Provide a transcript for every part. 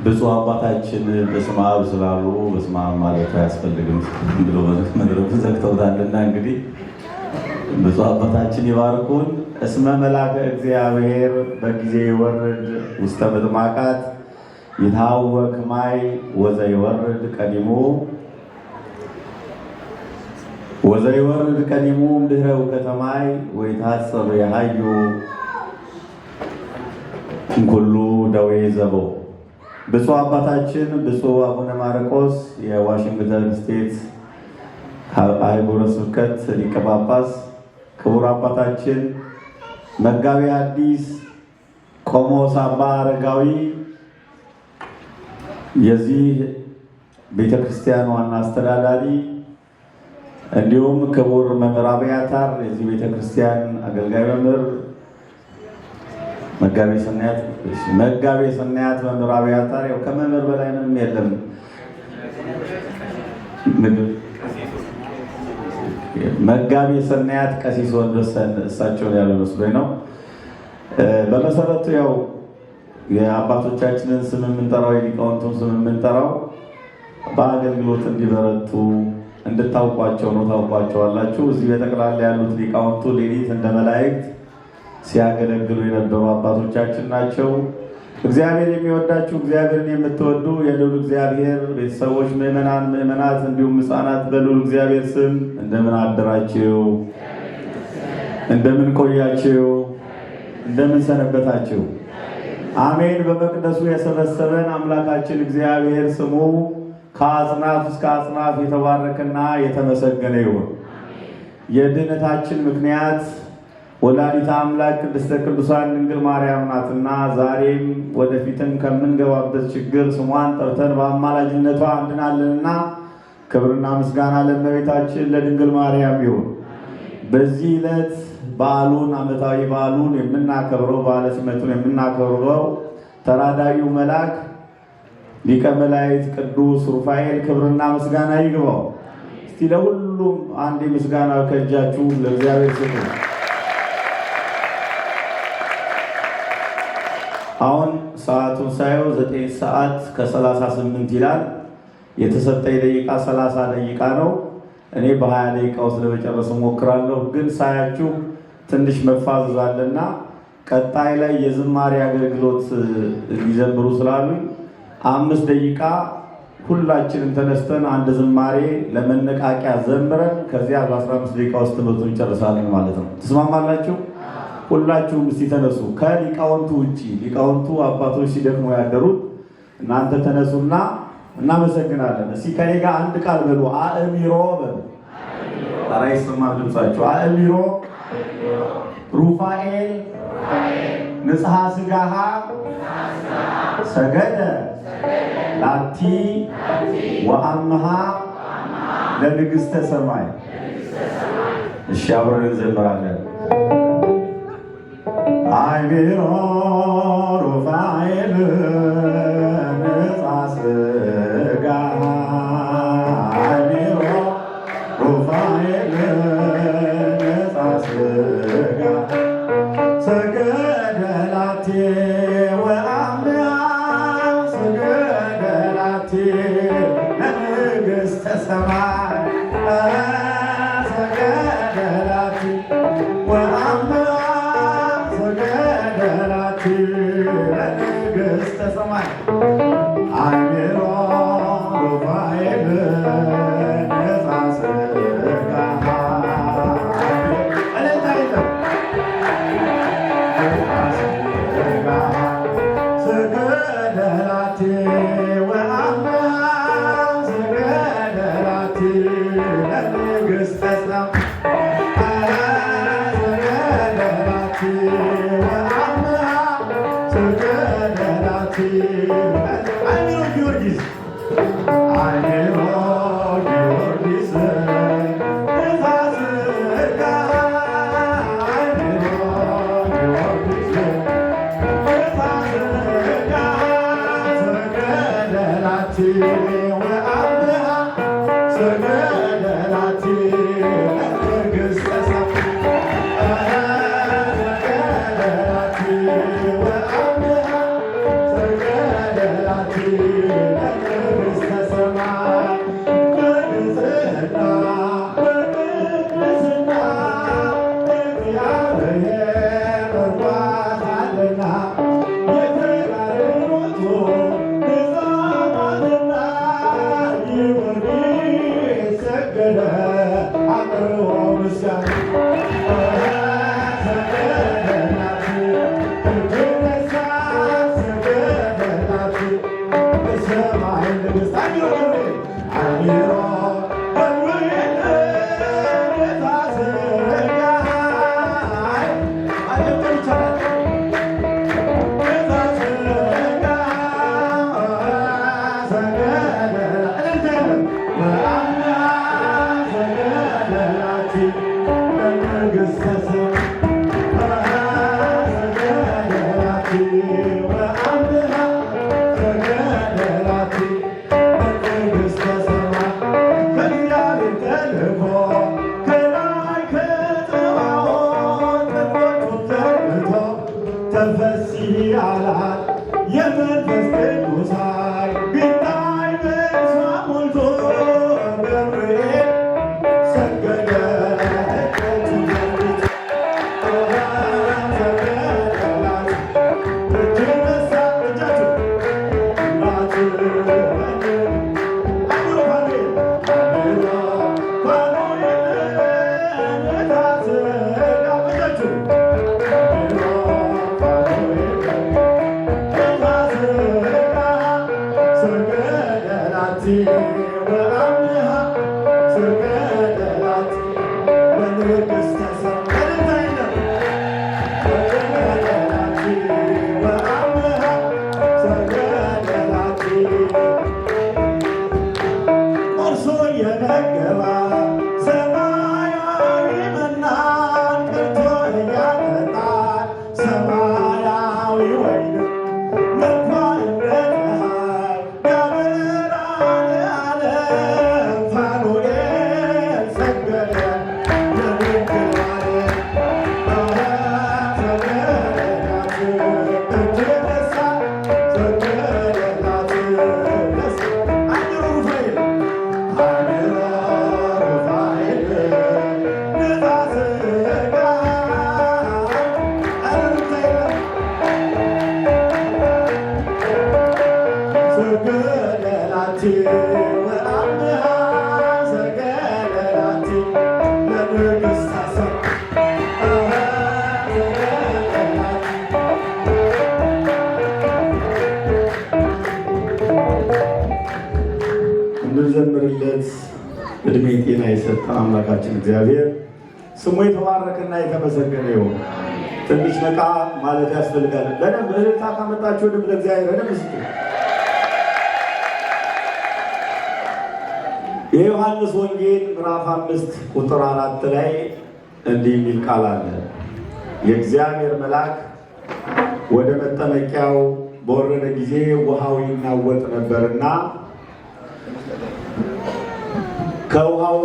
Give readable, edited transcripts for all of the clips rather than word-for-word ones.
ብፁዕ አባታችን በስመ አብ ስላሉ በስመ አብ ማለት አያስፈልግም ብሎ መድረኩ ዘግተውታልና እንግዲህ ብፁዕ አባታችን ይባርኩን። እስመ መላከ እግዚአብሔር በጊዜ ይወርድ ውስተ ምጥማቃት ይታወክ ማይ ወዘይወርድ ቀዲሙ እምድኅረ ውከተማይ ወይታሰብ የሃዩ እምኩሉ ደዌ ዘበው። ብፁዕ አባታችን ብፁዕ አቡነ ማርቆስ የዋሽንግተን ስቴት አህጉረ ስብከት ሊቀ ጳጳስ፣ ክቡር አባታችን መጋቤ ሐዲስ ቆሞስ አባ አረጋዊ የዚህ ቤተክርስቲያን ዋና አስተዳዳሪ፣ እንዲሁም ክቡር መምህር አብያታር የዚህ ቤተክርስቲያን አገልጋይ መምህር፣ መጋቤ ሰናያት መምህር አብያታር፣ ያው ከመምህር በላይ ምንም የለም። መጋቤ ሰናያት ቀሲስ ወንደሰን እሳቸውን ያለ መስሎኝ ነው። በመሰረቱ ያው የአባቶቻችንን ስም የምንጠራው የሊቃውንቱን ስም የምንጠራው በአገልግሎት እንዲበረቱ እንድታውቋቸው ነው። ታውቋቸዋላችሁ። እዚህ በጠቅላላ ያሉት ሊቃውንቱ ሌሊት እንደ መላእክት ሲያገለግሉ የነበሩ አባቶቻችን ናቸው። እግዚአብሔር የሚወዳችሁ እግዚአብሔርን የምትወዱ የልዑል እግዚአብሔር ቤተሰቦች፣ ምዕመናን፣ ምዕመናት እንዲሁም ሕፃናት በልዑል እግዚአብሔር ስም እንደምን አደራችሁ? እንደምን ቆያችሁ? እንደምን ሰነበታችሁ? አሜን። በመቅደሱ የሰበሰበን አምላካችን እግዚአብሔር ስሙ ከአጽናፍ እስከ አጽናፍ የተባረከና የተመሰገነ ይሁን። የድኅነታችን ምክንያት ወላዲተ አምላክ ቅድስተ ቅዱሳን ድንግል ማርያም ናትና ዛሬም ወደፊትም ከምንገባበት ችግር ስሟን ጠርተን በአማላጅነቷ እንድናለንና ክብርና ምስጋና ለእመቤታችን ለድንግል ማርያም ይሁን። በዚህ ዕለት በዓሉን ዓመታዊ በዓሉን የምናከብረው በዓለ ሲመቱን የምናከብረው ተራዳኢው መልአክ ሊቀ መላእክት ቅዱስ ሩፋኤል ክብርና ምስጋና ይግባው። እስቲ ለሁሉም አንድ ምስጋና ከእጃችሁ ለእግዚአብሔር ስጡ። አሁን ሰዓቱን ሳየው 9 ሰዓት ከ38 ይላል። የተሰጠኝ ደቂቃ 30 ደቂቃ ነው። እኔ በ20 ደቂቃ ውስጥ ለመጨረስ እሞክራለሁ። ግን ሳያችሁ ትንሽ መፋዘዝ አለና ቀጣይ ላይ የዝማሬ አገልግሎት ሊዘምሩ ስላሉኝ 5 ደቂቃ ሁላችንም ተነስተን አንድ ዝማሬ ለመነቃቂያ ዘምረን ከዚያ በ15 ደቂቃ ውስጥ ትምህርቱን እንጨርሳለን ማለት ነው። ተስማማላችሁ? ሁላችሁም እስቲ ተነሱ። ከሊቃውንቱ ውጪ ሊቃውንቱ አባቶች ሲደክሙ ያደሩት እናንተ ተነሱና እናመሰግናለን። እስቲ ከኔ ጋር አንድ ቃል በሉ። አእሚሮ በሉ። ኧረ ይሰማል ድምጻችሁ። አእሚሮ ሩፋኤል ንጽሐ ሥጋሃ ሰገደ ላቲ ወአምሃ ለንግሥተ ሰማይ። እሺ አብረን እንዘምራለን። አእሚሮ ሩፋኤል ንጽሐ ሥጋሃ አእሚሮ ሩፋኤል ንጽሐ ሥጋሃ ሰገደ ላቲ ወአምሃ ሰገደ ላቲ ለንግሥተ ሰማይ ሰገደ ላቲ ወአምሃ ሰገደ ላቲ ለንግሥተ ሰማይ አእሚሮ ሩፋኤል ንጽሐ ሥጋሃ ሰገደ ላቲ ወአምሃ ሰገደ ላቲ ለንግሥተ ሰማይ አእሚሮ ጊዮርጊስ አእሚሮ ጊዮርጊስ ንጽሐ ሥጋሃ አእሚሮ ጊዮርጊስ ንጽሐ ሥጋሃ ሰገደ ላቲ ወአምሃ ሰገደ ላቲ ለንግሥተ ሰማይ ሰገደ ላቲ ወአምሃ ሰገደ ላቲ እንድንዘምርለት እድሜ ጤና የሰጠን አምላካችን እግዚአብሔር ስሙ የተባረከና የተመሰገነ ይሁን። ትንሽ ነቃ ማለት ያስፈልጋል። በደንብ እልልታ ካመጣችሁ ወደ እግዚአብሔር በደንብ ስጡ። የዮሐንስ ወንጌል ምዕራፍ 5 ቁጥር 4 ላይ እንዲህ የሚል ቃል አለ። የእግዚአብሔር መልአክ ወደ መጠመቂያው በወረደ ጊዜ ውሃው ይናወጥ ነበርና ከውሃው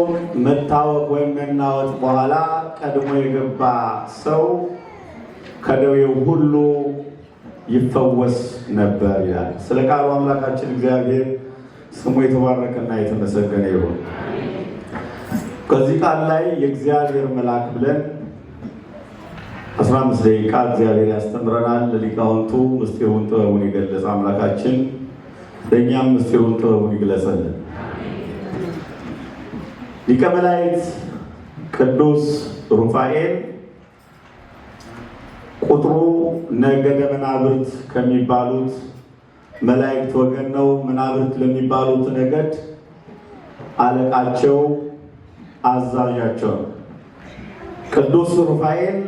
መታወቅ ወይም መናወጥ በኋላ ቀድሞ የገባ ሰው ከደዌው ሁሉ ይፈወስ ነበር ይላል። ስለ ቃሉ አምላካችን እግዚአብሔር ስሙ የተባረከና የተመሰገነ ይሁን። ከዚህ ቃል ላይ የእግዚአብሔር መልአክ ብለን 15 ደቂቃ እግዚአብሔር ያስተምረናል። ለሊቃውንቱ ምስጢሩን ጥበቡን የገለጸ አምላካችን ለእኛም ምስጢሩን ጥበቡን ይግለጸልን። ሊቀ መላእክት ቅዱስ ሩፋኤል ቁጥሩ ነገደ መናብርት ከሚባሉት መላእክት ወገን ነው። መናብርት ለሚባሉት ነገድ አለቃቸው አዛዣቸው። ቅዱስ ሩፋኤል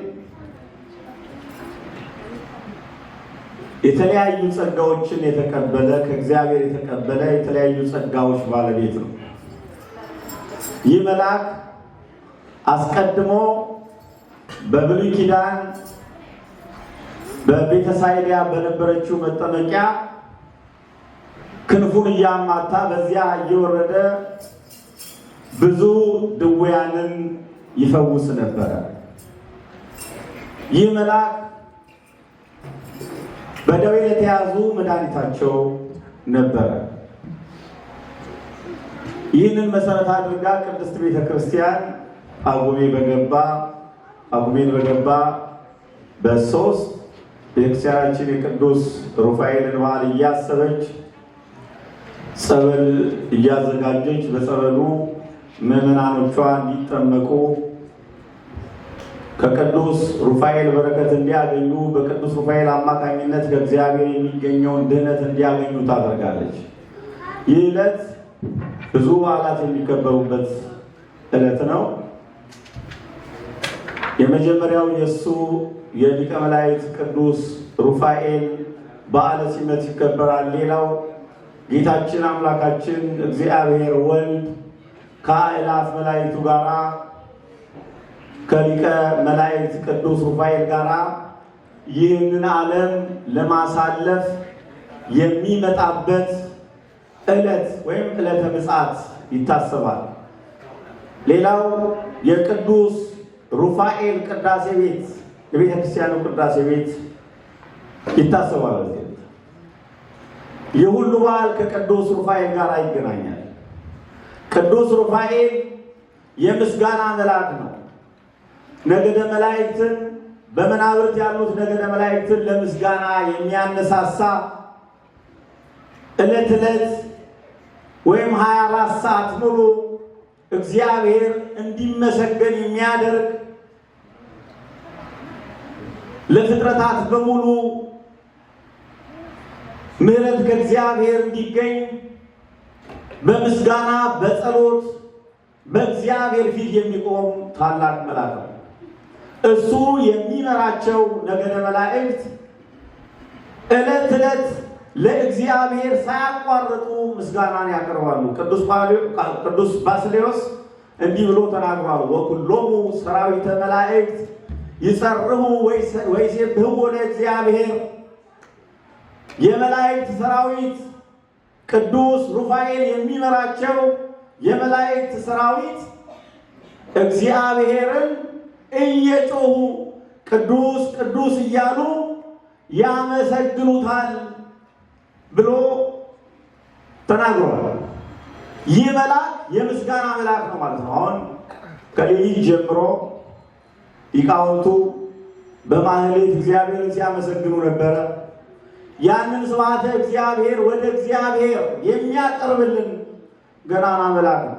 የተለያዩ ጸጋዎችን የተቀበለ ከእግዚአብሔር የተቀበለ የተለያዩ ጸጋዎች ባለቤት ነው። ይህ መልአክ አስቀድሞ በብሉይ ኪዳን በቤተሳይዳ በነበረችው መጠመቂያ ክንፉን እያማታ በዚያ እየወረደ ብዙ ድውያንን ይፈውስ ነበረ። ይህ መልአክ በደዌ ለተያዙ መድኃኒታቸው፣ ነበረ። ይህንን መሰረት አድርጋ ቅድስት ቤተክርስቲያን ጳጉሜን በገባ በ3 ቤተክርስቲያናችን የቅዱስ ሩፋኤልን በዓል እያሰበች ጸበል እያዘጋጀች በጸበሉ ምዕመናኖቿ እንዲጠመቁ ከቅዱስ ሩፋኤል በረከት እንዲያገኙ በቅዱስ ሩፋኤል አማካኝነት ከእግዚአብሔር የሚገኘውን ድህነት እንዲያገኙ ታደርጋለች። ይህ ዕለት ብዙ በዓላት የሚከበሩበት ዕለት ነው። የመጀመሪያው የእሱ የሊቀ መላእክት ቅዱስ ሩፋኤል በዓለ ሲመት ይከበራል። ሌላው ጌታችን አምላካችን እግዚአብሔር ወልድ ከአእላፍ መላእክቱ ጋራ ከሊቀ መላእክት ቅዱስ ሩፋኤል ጋራ ይህንን ዓለም ለማሳለፍ የሚመጣበት ዕለት ወይም ዕለተ ምጽአት ይታሰባል። ሌላው የቅዱስ ሩፋኤል ቅዳሴ ቤት የቤተ ክርስቲያኑ ቅዳሴ ቤት ይታሰባል። የሁሉ በዓል ከቅዱስ ሩፋኤል ጋር ይገናኛል። ቅዱስ ሩፋኤል የምስጋና መልአክ ነው። ነገደ መላእክትን በመናብርት ያሉት ነገደ መላእክትን ለምስጋና የሚያነሳሳ ዕለት ዕለት ወይም 24 ሰዓት ሙሉ እግዚአብሔር እንዲመሰገን የሚያደርግ ለፍጥረታት በሙሉ ምሕረት ከእግዚአብሔር እንዲገኝ በምስጋና በጸሎት በእግዚአብሔር ፊት የሚቆም ታላቅ መልአክ ነው። እሱ የሚመራቸው ነገደ መላእክት ዕለት ዕለት ለእግዚአብሔር ሳያቋርጡ ምስጋናን ያቀርባሉ። ቅዱስ ባስልዮስ እንዲህ ብሎ ተናግሯል። ወኩሎሙ ሰራዊተ መላእክት ይጸርሁ ወይሴብሕዎ ለእግዚአብሔር። የመላእክት ሰራዊት ቅዱስ ሩፋኤል የሚመራቸው የመላእክት ሰራዊት እግዚአብሔርን እየጮሁ ቅዱስ ቅዱስ እያሉ ያመሰግኑታል ብሎ ተናግሯል። ይህ መልአክ የምስጋና መልአክ ነው ማለት ነው። አሁን ከሌሊት ጀምሮ ሊቃውንቱ በማህሌት እግዚአብሔርን ሲያመሰግኑ ነበረ። ያንን ስብሐተ እግዚአብሔር ወደ እግዚአብሔር የሚያቀርብልን ገናና መልአክ ነው።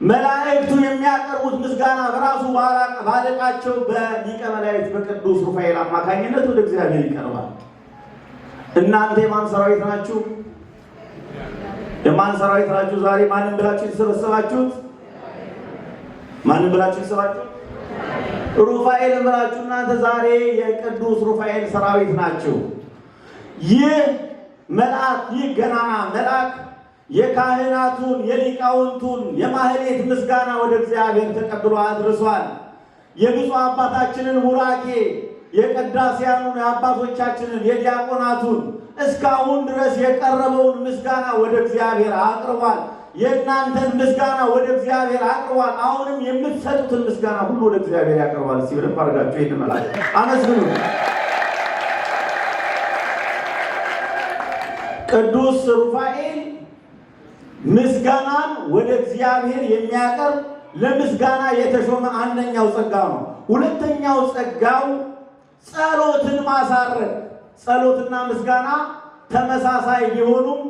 መላእክቱ የሚያቀርቡት ምስጋና በራሱ ባለቃቸው በሊቀ መላእክት በቅዱስ ሩፋኤል አማካኝነት ወደ እግዚአብሔር ይቀርባል። እናንተ የማን ሰራዊት ናችሁ? የማን ሰራዊት ናችሁ? ዛሬ ማንን ብላችሁ የተሰበሰባችሁት? ማንን ብላችሁ የተሰባችሁት? ሩፋኤል ብላችሁ እናንተ ዛሬ የቅዱስ ሩፋኤል ሰራዊት ናችሁ። ይህ መልአክ ይህ ገናና መልአክ የካህናቱን የሊቃውንቱን የማህሌት ምስጋና ወደ እግዚአብሔር ተቀብሎ አድርሷል። የብፁዕ አባታችንን ቡራኬ የቅዳሴያኑን የአባቶቻችንን የዲያቆናቱን እስካሁን ድረስ የቀረበውን ምስጋና ወደ እግዚአብሔር አቅርቧል። የእናንተን ምስጋና ወደ እግዚአብሔር አቅርቧል። አሁንም የምትሰጡትን ምስጋና ሁሉ ወደ እግዚአብሔር ያቀርባል። ሲብለ አድርጋችሁ ይህን መልአክ አመስግኑ። ቅዱስ ሩፋኤል ምስጋናን ወደ እግዚአብሔር የሚያቀርብ ለምስጋና የተሾመ አንደኛው ጸጋ ነው። ሁለተኛው ጸጋው ጸሎትን ማሳረግ። ጸሎትና ምስጋና ተመሳሳይ ቢሆኑም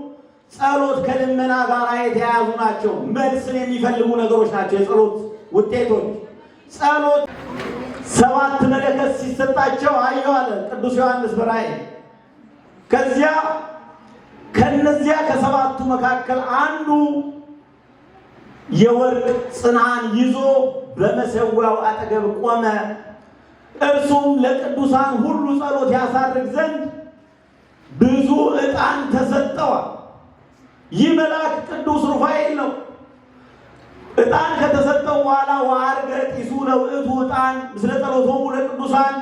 ጸሎት ከልመና ጋር የተያያዙ ናቸው። መልስን የሚፈልጉ ነገሮች ናቸው የጸሎት ውጤቶች። ጸሎት 7 መለከት ሲሰጣቸው አየሁ አለ ቅዱስ ዮሐንስ በራእይ። ከነዚያ ከ7ቱ መካከል አንዱ የወርቅ ጽናን ይዞ በመሰዊያው አጠገብ ቆመ። እርሱም ለቅዱሳን ሁሉ ጸሎት ያሳርግ ዘንድ ብዙ ዕጣን ተሰጠዋል። ይህ መልአክ ቅዱስ ሩፋኤል ነው። ዕጣን ከተሰጠው በኋላ ወዐርገ ጢሱ ለውእቱ ዕጣን ምስለ ጸሎቶሙ ለቅዱሳን፣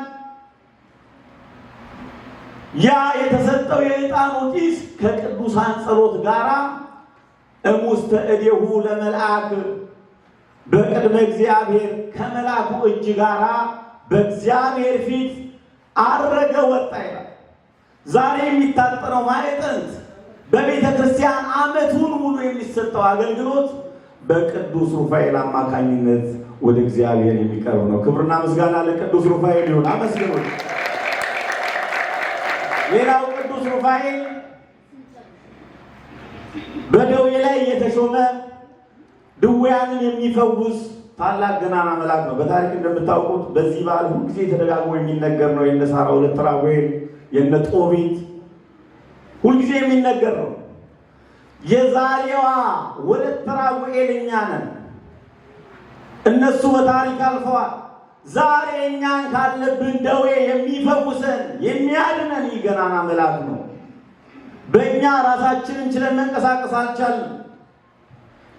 ያ የተሰጠው የዕጣኑ ጢስ ከቅዱሳን ጸሎት ጋራ እሙስተ እዴሁ ለመልአክ በቅድመ እግዚአብሔር ከመልአኩ እጅ ጋራ በእግዚአብሔር ፊት አረገ ወጣ ይላል። ዛሬ የሚታጠነው ማዕጠንት በቤተ ክርስቲያን ዓመቱን ሙሉ የሚሰጠው አገልግሎት በቅዱስ ሩፋኤል አማካኝነት ወደ እግዚአብሔር የሚቀርብ ነው። ክብርና ምስጋና ለቅዱስ ሩፋኤል ይሁን። አመስግኑት። ሌላው ቅዱስ ሩፋኤል በደዌ ላይ የተሾመ ድውያንን የሚፈውስ ታላቅ ገናና መልአክ ነው። በታሪክ እንደምታውቁት በዚህ በዓል ሁልጊዜ ተደጋግሞ የሚነገር ነው። የነ ሳራ ወለተ ራጉኤል፣ የነ ጦቢት ሁልጊዜ የሚነገር ነው። የዛሬዋ ወለተ ራጉኤል እኛ ነን። እነሱ በታሪክ አልፈዋል። ዛሬ እኛን ካለብን ደዌ የሚፈውሰን የሚያድነን ይህ ገናና መልአክ ነው። በእኛ ራሳችንን ችለን መንቀሳቀስ አልቻልንም።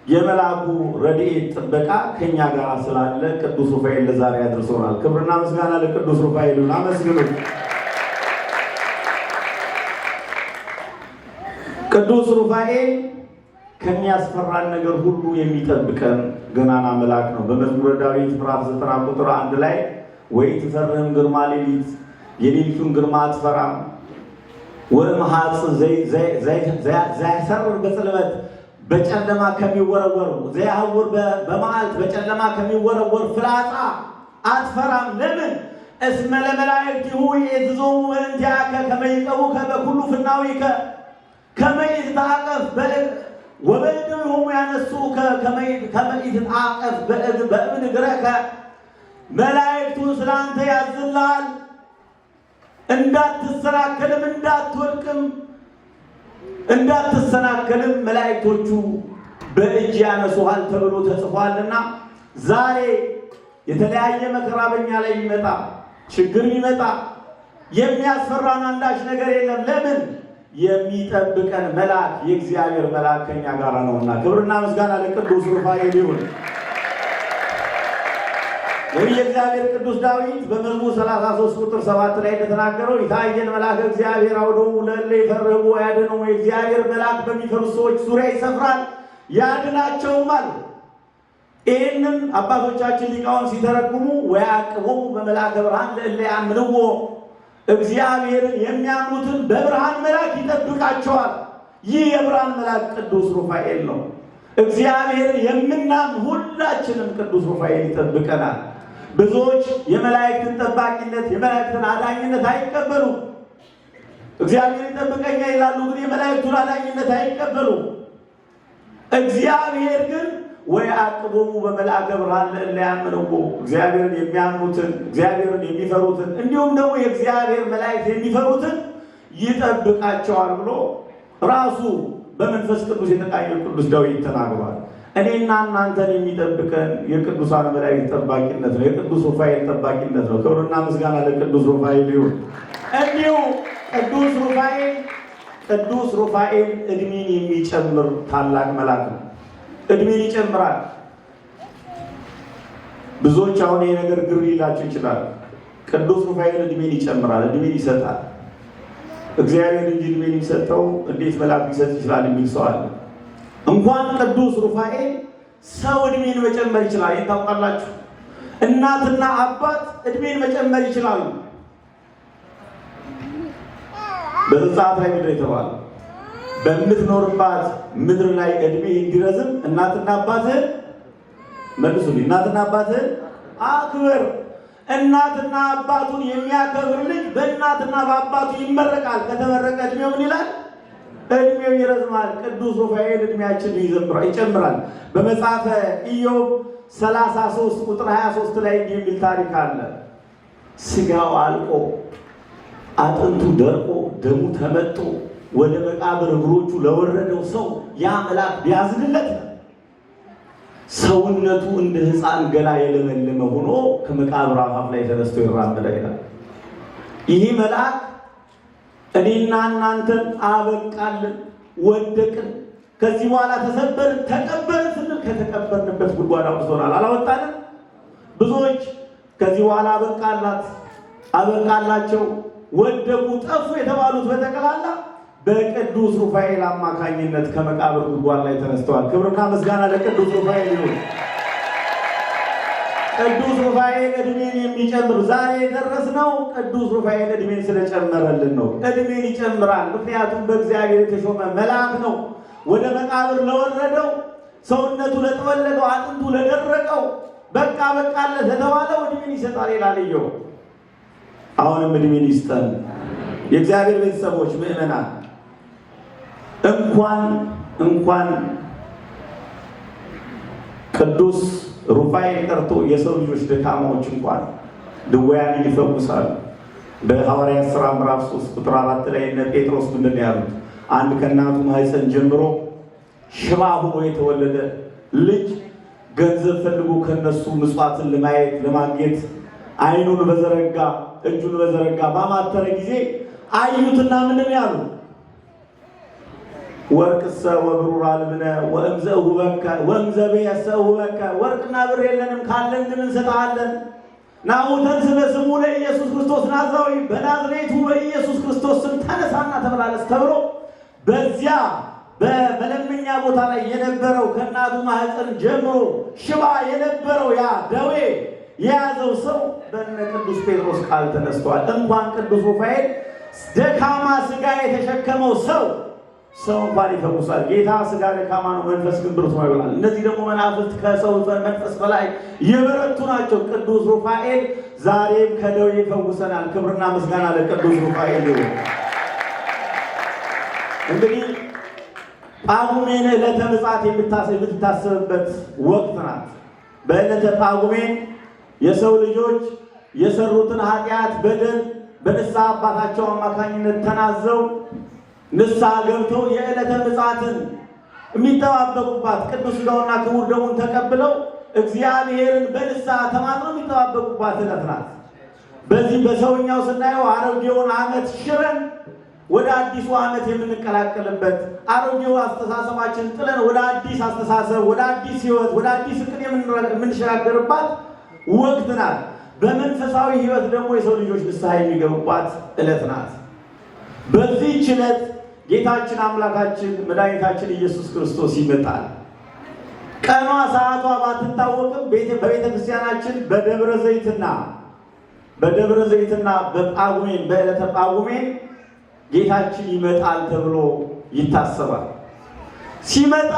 የመልአኩ ረድኤት ጥበቃ ከኛ ጋር ስላለ ቅዱስ ሩፋኤል ለዛሬ ያድርሶናል። ክብርና ምስጋና ለቅዱስ ሩፋኤል ይሁን። አመስግኑት። ቅዱስ ሩፋኤል ከሚያስፈራን ነገር ሁሉ የሚጠብቀን ገናና መልአክ ነው። በመዝሙረ ዳዊት ምዕራፍ 90 ቁጥር 1 ላይ ወይ ትፈርህም ግርማ ሌሊት፣ የሌሊቱን ግርማ አትፈራም፣ ወእምሃጽ ዘይሰርር በጽልመት በጨለማ ከሚወረወር ዘያህውር በመዓልት በጨለማ ከሚወረወር ፍላጻ አትፈራም። ለምን? እስመ ለመላእክቲሁ ይእዝዞሙ በእንቲአከ ከመ ይዕቀቡከ በኩሉ ፍናዊከ ከመ ይትዓቀፍ ወበእድዊሆሙ ያነሱከ ከመ ይትዓቀፍ በእብን እግረከ። መላእክቱን ስላንተ ያዝልሃል፣ እንዳትሰናከልም እንዳትወድቅም እንዳትሰናከልም መላእክቶቹ በእጅ ያነሱሃል ተብሎ ተጽፏልና ዛሬ የተለያየ መከራ በእኛ ላይ ይመጣ፣ ችግር ይመጣ፣ የሚያስፈራን አንዳች ነገር የለም። ለምን? የሚጠብቀን መልአክ የእግዚአብሔር መልአክ ከኛ ጋር ነውና። ክብርና ምስጋና ለቅዱስ ሩፋኤል ይሁን። የእግዚአብሔር ቅዱስ ዳዊት በመዝሙር 33 ቁጥር 7 ላይ እንደተናገረው ይታየን መልአክ እግዚአብሔር አውዶሙ ለእለ ይፈርህዎ ያድኅኖሙ። የእግዚአብሔር መልአክ በሚፈሩ ሰዎች ዙሪያ ይሰፍራል ያድናቸውማል። ይህንን አባቶቻችን ሊቃውንት ሲተረጉሙ ወያዕቅቦሙ በመልአከ ብርሃን ለእለ ያምንዎ፣ እግዚአብሔርን የሚያምኑትን በብርሃን መልአክ ይጠብቃቸዋል። ይህ የብርሃን መልአክ ቅዱስ ሩፋኤል ነው። እግዚአብሔርን የምናምን ሁላችንም ቅዱስ ሩፋኤል ይጠብቀናል። ብዙዎች የመላእክትን ጠባቂነት የመላእክትን አዳኝነት አይቀበሉም። እግዚአብሔር ይጠብቀኛ ይላሉ፣ ግን የመላእክቱን አዳኝነት አይቀበሉም። እግዚአብሔር ግን ወያዕቅቦሙ በመልአከ ብርሃን ለእለ ያምንዎ፣ እግዚአብሔርን የሚያምኑትን እግዚአብሔርን የሚፈሩትን እንዲሁም ደግሞ የእግዚአብሔር መላእክት የሚፈሩትን ይጠብቃቸዋል ብሎ ራሱ በመንፈስ ቅዱስ የተቃኘው ቅዱስ ዳዊት ተናግሯል። እኔና እናንተን የሚጠብቀን የቅዱሳን መላእክት ጠባቂነት ነው፣ የቅዱስ ሩፋኤል ጠባቂነት ነው። ክብርና ምስጋና ለቅዱስ ሩፋኤል ይሁን። እንዲሁ ቅዱስ ሩፋኤል እድሜን የሚጨምር ታላቅ መልአክ ነው። እድሜን ይጨምራል። ብዙዎች አሁን ይሄ ነገር ግር ሊላቸው ይችላል። ቅዱስ ሩፋኤል እድሜን ይጨምራል፣ እድሜን ይሰጣል። እግዚአብሔር እንጂ እድሜን የሚሰጠው እንዴት መልአክ ሊሰጥ ይችላል የሚል ሰው አለ። እንኳን ቅዱስ ሩፋኤል ሰው እድሜን መጨመር ይችላል። ይሄን ታውቃላችሁ? እናትና አባት እድሜን መጨመር ይችላሉ። በዘጸአት ላይ ምድር የተባለ በምትኖርባት ምድር ላይ እድሜ እንዲረዝም እናትና አባትህን መልሱልኝ፣ እናትና አባትህን አክብር። እናትና አባቱን የሚያከብር ልጅ በእናትና በአባቱ ይመረቃል። ከተመረቀ እድሜው ምን ይላል? እድሜው ይረዝማል። ቅዱስ ሩፋኤል እድሜያችንን ይጨምራል። በመጽሐፈ ኢዮብ 33 ቁጥር 23 ላይ የሚል ታሪክ አለ። ስጋው አልቆ አጥንቱ ደርቆ ደሙ ተመጦ ወደ መቃብር እግሮቹ ለወረደው ሰው ያ መልአክ ቢያዝንለት ሰውነቱ እንደ ሕፃን ገላ የለመለመ ሆኖ ከመቃብር አፋፍ ላይ ተነስቶ ይራመዳል ይላል። ይህ መልአክ እኔና እናንተን አበቃልን፣ ወደቅን፣ ከዚህ በኋላ ተሰበርን፣ ተቀበርን ስንል ከተቀበርንበት ጉድጓድ አውጥቶናል። አላወጣንም? ብዙዎች ከዚህ በኋላ አበቃላቸው፣ ወደቁ፣ ጠፉ የተባሉት በጠቅላላ በቅዱስ ሩፋኤል አማካኝነት ከመቃብር ጉድጓድ ላይ ተነስተዋል። ክብርና ምስጋና ለቅዱስ ሩፋኤል ይሁን። ቅዱስ ሩፋኤል እድሜን የሚጨምር ዛሬ የደረስነው ቅዱስ ሩፋኤል እድሜን ስለጨመረልን ነው። እድሜን ይጨምራል። ምክንያቱም በእግዚአብሔር የተሾመ መልአክ ነው። ወደ መቃብር ለወረደው፣ ሰውነቱ ለተወለደው፣ አጥንቱ ለደረቀው፣ በቃ በቃለት ለተባለው እድሜን ይሰጣል ይላል ኢዮብ። አሁንም እድሜን ይስጠን። የእግዚአብሔር ቤተሰቦች ምእመናን እንኳን ቅዱስ ሩፋኤል ቀርቶ የሰው ልጆች ደካማዎች እንኳን ድውያንን ይፈውሳሉ። በሐዋርያት ሥራ ምዕራፍ 3 ቁጥር 4 ላይ እነ ጴጥሮስ ምንድን ነው ያሉት? አንድ ከእናቱ ማኅፀን ጀምሮ ሽባ ሆኖ የተወለደ ልጅ ገንዘብ ፈልጎ ከነሱ ምጽዋትን ለማግኘት ዓይኑን በዘረጋ እጁን በዘረጋ ባማተረ ጊዜ አዩትና ምንድን ያሉ? ወርቅሰ ወብሩር አልብነ ወእምዘ ብእሰእሁበከ ወርቅና ብር የለንም፣ ካለን ግን እንሰጥሃለን። ናሁ ተንሥእ በስሙ ለኢየሱስ ክርስቶስ ናዝራዊ፣ በናዝሬቱ በኢየሱስ ክርስቶስ ስም ተነሳና ተመላለስ ተብሎ በዚያ በመለመኛ ቦታ ላይ የነበረው ከእናቱ ማኅፀን ጀምሮ ሽባ የነበረው ያ ደዌ የያዘው ሰው በእነ ቅዱስ ጴጥሮስ ቃል ተነስቷል። እንኳን ቅዱስ ሩፋኤል ደካማ ሥጋ የተሸከመው ሰው እንኳን ይፈውሳል። ጌታ ሥጋ ደካማ ነው፣ መንፈስ ግን ብርቱ ነው ይላል። እነዚህ ደግሞ መናፍስት ከሰው መንፈስ በላይ የበረቱ ናቸው። ቅዱስ ሩፋኤል ዛሬም ከደዌ ይፈውሰናል። ክብርና ምስጋና ለቅዱስ ሩፋኤል ይሁን። እንግዲህ ጳጉሜን ዕለተ ምጽአት የምትታሰብበት ወቅት ናት። በዕለተ ጳጉሜን የሰው ልጆች የሰሩትን ኃጢአት በደል በንስሐ አባታቸው አማካኝነት ተናዘው ንስሐ ገብተው የዕለተ ምጽአትን የሚጠባበቁባት ቅዱስ ሥጋውና ክቡር ደሙን ተቀብለው እግዚአብሔርን በንስሐ ተማጽነው የሚጠባበቁባት ዕለት ናት። በዚህ በሰውኛው ስናየው አሮጌውን ዓመት ሽረን ወደ አዲሱ ዓመት የምንቀላቀልበት፣ አሮጌው አስተሳሰባችን ጥለን ወደ አዲስ አስተሳሰብ፣ ወደ አዲስ ሕይወት፣ ወደ አዲስ ዕቅድ የምንሸጋገርባት ወቅት ናት። በመንፈሳዊ ሕይወት ደግሞ የሰው ልጆች ንስሐ የሚገቡባት ዕለት ናት። በዚህች ዕለት ጌታችን አምላካችን መድኃኒታችን ኢየሱስ ክርስቶስ ይመጣል። ቀኗ ሰዓቷ ባትታወቅም በቤተ ክርስቲያናችን በደብረ ዘይትና በጳጉሜን በዕለተ ጳጉሜን ጌታችን ይመጣል ተብሎ ይታሰባል። ሲመጣ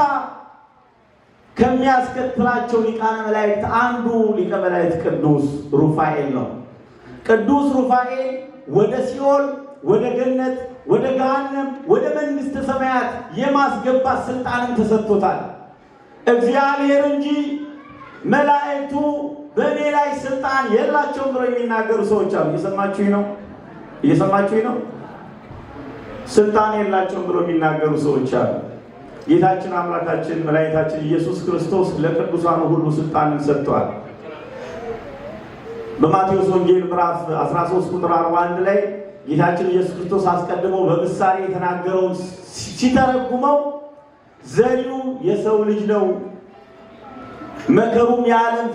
ከሚያስከትላቸው ሊቃነ መላእክት አንዱ ሊቀ መላእክት ቅዱስ ሩፋኤል ነው። ቅዱስ ሩፋኤል ወደ ሲኦል፣ ወደ ገነት፣ ወደ ገሃነም፣ ወደ መንግሥተ ሰማያት የማስገባት ስልጣንን ተሰጥቶታል። እግዚአብሔር እንጂ መላእክቱ በእኔ ላይ ስልጣን የላቸውም ብለው የሚናገሩ ሰዎች አሉ። እየሰማችሁኝ ነው? ስልጣን የላቸውም ብለው የሚናገሩ ሰዎች አሉ። ጌታችን አምላካችን መድኃኒታችን ኢየሱስ ክርስቶስ ለቅዱሳኑ ሁሉ ስልጣንን ሰጥቷል። በማቴዎስ ወንጌል ምዕራፍ 13 ቁጥር 41 ላይ ጌታችን ኢየሱስ ክርስቶስ አስቀድሞ በምሳሌ የተናገረውን ሲተረጉመው ዘሪው የሰው ልጅ ነው፣ መከሩም የዓለም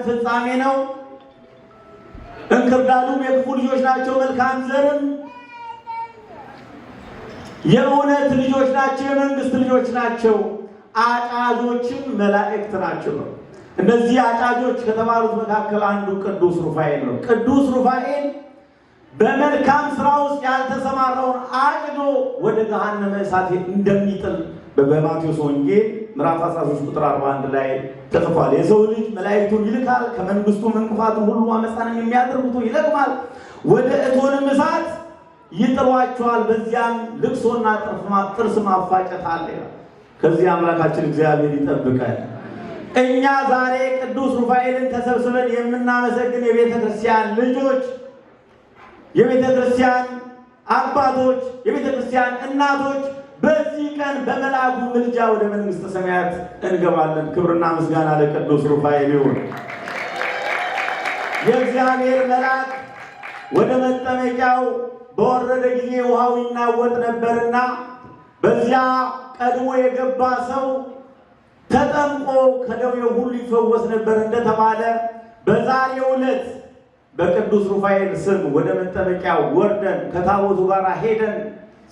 ፍጻሜ ነው፣ እንክርዳዱም የክፉ ልጆች ናቸው፣ መልካም ዘርም የእውነት ልጆች ናቸው፣ የመንግስት ልጆች ናቸው፣ አጫጆችም መላእክት ናቸው ነው። እነዚህ አጫጆች ከተባሉት መካከል አንዱ ቅዱስ ሩፋኤል ነው። ቅዱስ ሩፋኤል በመልካም ስራ ውስጥ ያልተሰማራውን አጭዶ ወደ ገሃነመ እሳት እንደሚጥል በማቴዎስ ወንጌል ምዕራፍ 13 ቁጥር 41 ላይ ተጽፏል። የሰው ልጅ መላእክቱን ይልካል፣ ከመንግስቱ እንቅፋቱን ሁሉ አመፃንም የሚያደርጉትን ይለቅማል፣ ወደ እቶንም እሳት ይጥሏቸዋል፣ በዚያም ልቅሶና ጥርስ ማፋጨት አለ። ከዚህ አምላካችን እግዚአብሔር ይጠብቃል። እኛ ዛሬ ቅዱስ ሩፋኤልን ተሰብስበን የምናመሰግን የቤተ ክርስቲያን ልጆች፣ የቤተ ክርስቲያን አባቶች፣ የቤተ ክርስቲያን እናቶች በዚህ ቀን በመልአኩ ምልጃ ወደ መንግሥተ ሰማያት እንገባለን። ክብርና ምስጋና ለቅዱስ ሩፋኤል ይሁን። የእግዚአብሔር መልአክ ወደ መጠመቂያው በወረደ ጊዜ ውሃው ይናወጥ ነበርና በዚያ ቀድሞ የገባ ሰው ተጠምቆ ከደዌው ሁሉ ይፈወስ ነበር እንደተባለ በዛሬው ዕለት በቅዱስ ሩፋኤል ስም ወደ መጠመቂያው ወርደን ከታቦቱ ጋር ሄደን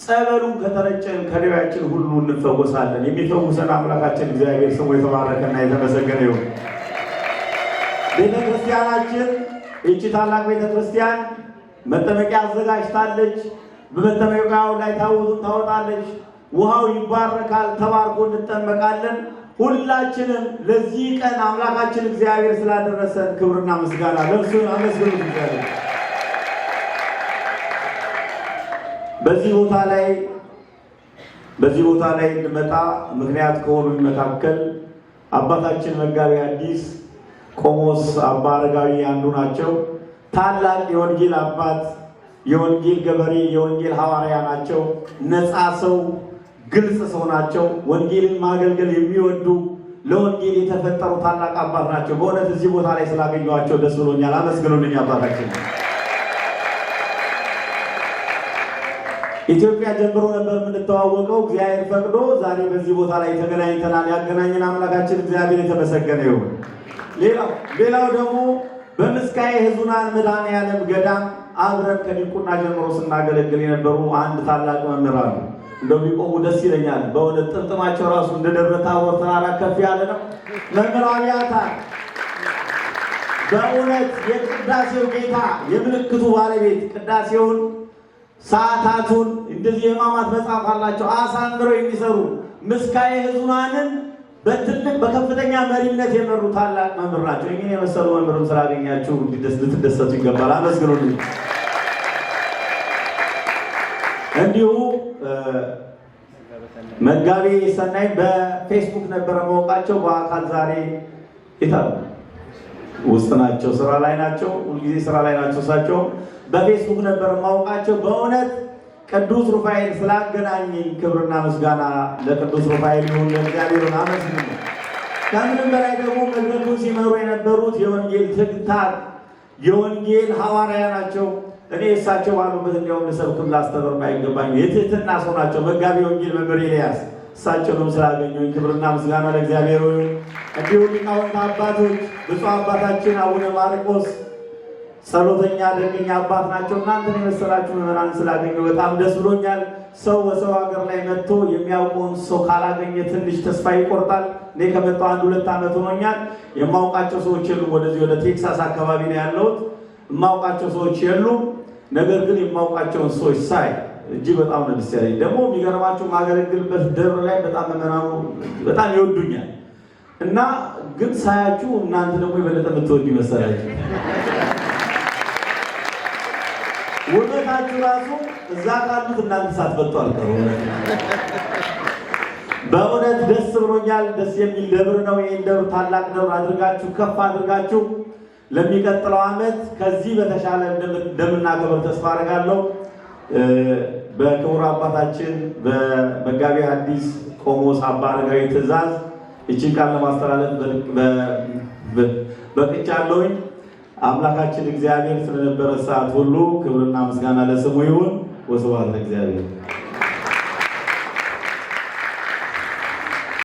ጸበሉን ከተረጨን ከደዌያችን ሁሉ እንፈወሳለን። የሚፈውሰን አምላካችን እግዚአብሔር ስሙ የተባረከና የተመሰገነ ይሁን። ቤተክርስቲያናችን እቺ ታላቅ ቤተክርስቲያን መጠመቂያ አዘጋጅታለች። በመጠመቂያው ላይ ታቦቱን ታወጣለች። ውሃው ይባረካል። ተባርኮ እንጠመቃለን። ሁላችንም ለዚህ ቀን አምላካችን እግዚአብሔር ስላደረሰን ክብርና ምስጋና ለእርሱ አመስግኑት። እግዚአብሔር በዚህ ቦታ ላይ እንመጣ ምክንያት ከሆኑ መካከል አባታችን መጋቢ ሐዲስ ቆሞስ አባ አረጋዊ አንዱ ናቸው። ታላቅ የወንጌል አባት፣ የወንጌል ገበሬ፣ የወንጌል ሐዋርያ ናቸው። ነፃ ሰው፣ ግልጽ ሰው ናቸው። ወንጌልን ማገልገል የሚወዱ ለወንጌል የተፈጠሩ ታላቅ አባት ናቸው። በእውነት እዚህ ቦታ ላይ ስላገኘኋቸው ደስ ብሎኛል። አመስግኑልኝ አባታችን። ኢትዮጵያ ጀምሮ ነበር የምንተዋወቀው። እግዚአብሔር ፈቅዶ ዛሬ በዚህ ቦታ ላይ ተገናኝተናል። ያገናኘን አምላካችን እግዚአብሔር የተመሰገነ ይሁን። ሌላው ደግሞ በምስካየ ሕዙናን መድኃኔዓለም ገዳም አብረን ከዲቁና ጀምሮ ስናገለግል የነበሩ አንድ ታላቅ መምህር አሉ። እንደው ቢቆሙ ደስ ይለኛል። በእውነት ጥምጥማቸው ራሱ እንደ ደብረ ታቦር ተራራ ከፍ ያለ ነው። መምህር አብያታ በእውነት የቅዳሴው ጌታ የምልክቱ ባለቤት ቅዳሴውን ሰዓታቱን እንደዚህ የማማት መጽሐፍ አላቸው አሳምረው የሚሰሩ ምስካየ ሕዙናንን በትልቅ በከፍተኛ መሪነት የመሩ ታላቅ መምህር ናቸው። ይህን የመሰሉ መምህርም ስላገኛችሁ ልትደሰቱ ይገባል። አመስግኑልኝ። እንዲሁ መጋቢ ሰናይ በፌስቡክ ነበረ ማወቃቸው። በአካል ዛሬ ይታሉ ውስጥ ናቸው፣ ስራ ላይ ናቸው። ሁልጊዜ ስራ ላይ ናቸው። እሳቸው በፌስቡክ ነበር ማወቃቸው። በእውነት ቅዱስ ሩፋኤል ስላገናኘኝ ክብርና ምስጋና ለቅዱስ ሩፋኤል ይሁን፣ ለእግዚአብሔር አመስግኑ። ከምንም በላይ ደግሞ መድረኩን ሲመሩ የነበሩት የወንጌል ትግታር የወንጌል ሐዋርያ ናቸው። እኔ እሳቸው ባሉበት እንዲያውም ልሰብክም ላስተምርም አይገባኝ። የትህትና ሰው ናቸው። መጋቢ ወንጌል መምህር ኤልያስ እሳቸውንም ስላገኘኝ ክብርና ምስጋና ለእግዚአብሔር ይሁን። እንዲሁ ሊቃውንት አባቶች ብፁዕ አባታችን አቡነ ማርቆስ ጸሎተኛ ደገኛ አባት ናቸው። እናንተን የመሰላችሁ ምዕመናን ስላገኘሁ በጣም ደስ ብሎኛል። ሰው በሰው ሀገር ላይ መጥቶ የሚያውቀውን ሰው ካላገኘ ትንሽ ተስፋ ይቆርጣል። እኔ ከመጣሁ 1-2 ዓመት ሆኖኛል። የማውቃቸው ሰዎች የሉም። ወደዚህ ወደ ቴክሳስ አካባቢ ነው ያለሁት። የማውቃቸው ሰዎች የሉም። ነገር ግን የማውቃቸውን ሰዎች ሳይ እጅግ በጣም ነው ደስ ያለኝ። ደግሞ የሚገርማችሁ ማገለግልበት ደብር ላይ በጣም ምዕመናኑ በጣም ይወዱኛል እና ግን ሳያችሁ እናንተ ደግሞ የበለጠ የምትወዱ ይመሰላችሁ። ውበታችሁ ራሱ እዛ ካሉት እናንተ ሳትበጡ አልቀሩ። በእውነት ደስ ብሎኛል። ደስ የሚል ደብር ነው። ይህን ደብር ታላቅ ደብር አድርጋችሁ ከፍ አድርጋችሁ ለሚቀጥለው ዓመት ከዚህ በተሻለ እንደምናከብር ተስፋ አደርጋለሁ። በክቡር አባታችን በመጋቢ ሐዲስ ቆሞስ አባ አረጋዊ ትእዛዝ እቺን ቃል ለማስተላለፍ በቅቻለሁኝ። አምላካችን እግዚአብሔር ስለነበረ ሰዓት ሁሉ ክብርና ምስጋና ለስሙ ይሁን። ወስብሐት ለእግዚአብሔር።